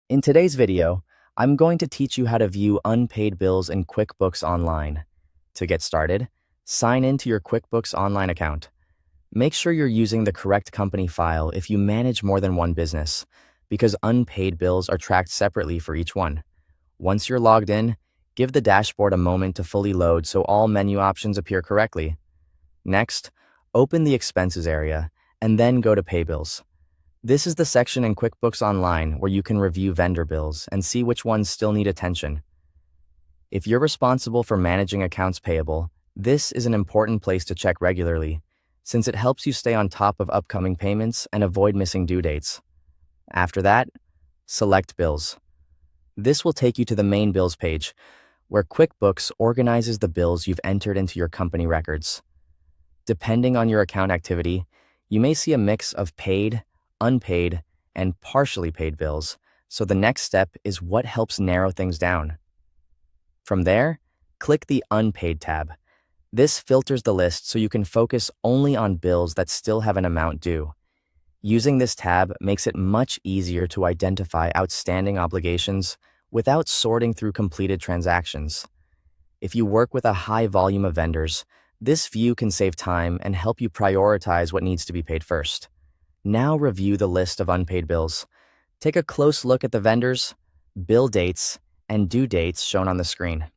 In today's video, I'm going to teach you how to view unpaid bills in QuickBooks Online. To get started, sign into your QuickBooks Online account. Make sure you're using the correct company file if you manage more than one business, because unpaid bills are tracked separately for each one. Once you're logged in, give the dashboard a moment to fully load so all menu options appear correctly. Next, open the Expenses area, and then go to Pay Bills. This is the section in QuickBooks Online where you can review vendor bills and see which ones still need attention. If you're responsible for managing accounts payable, this is an important place to check regularly, since it helps you stay on top of upcoming payments and avoid missing due dates. After that, select Bills. This will take you to the main bills page, where QuickBooks organizes the bills you've entered into your company records. Depending on your account activity, you may see a mix of paid, unpaid, and partially paid bills, so the next step is what helps narrow things down. From there, click the Unpaid tab. This filters the list so you can focus only on bills that still have an amount due. Using this tab makes it much easier to identify outstanding obligations without sorting through completed transactions. If you work with a high volume of vendors, this view can save time and help you prioritize what needs to be paid first. Now review the list of unpaid bills. Take a close look at the vendors, bill dates, and due dates shown on the screen.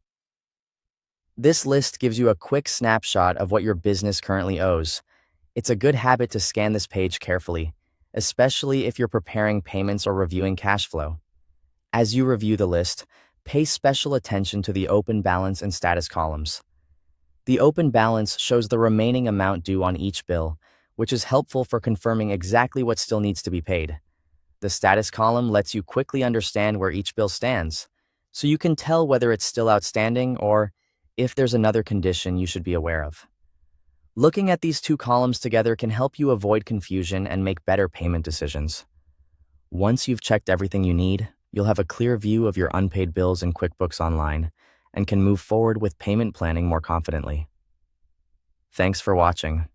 This list gives you a quick snapshot of what your business currently owes. It's a good habit to scan this page carefully, especially if you're preparing payments or reviewing cash flow. As you review the list, pay special attention to the open balance and status columns. The open balance shows the remaining amount due on each bill, which is helpful for confirming exactly what still needs to be paid. The status column lets you quickly understand where each bill stands, so you can tell whether it's still outstanding or if there's another condition you should be aware of. Looking at these two columns together can help you avoid confusion and make better payment decisions. Once you've checked everything you need, you'll have a clear view of your unpaid bills in QuickBooks Online and can move forward with payment planning more confidently. Thanks for watching.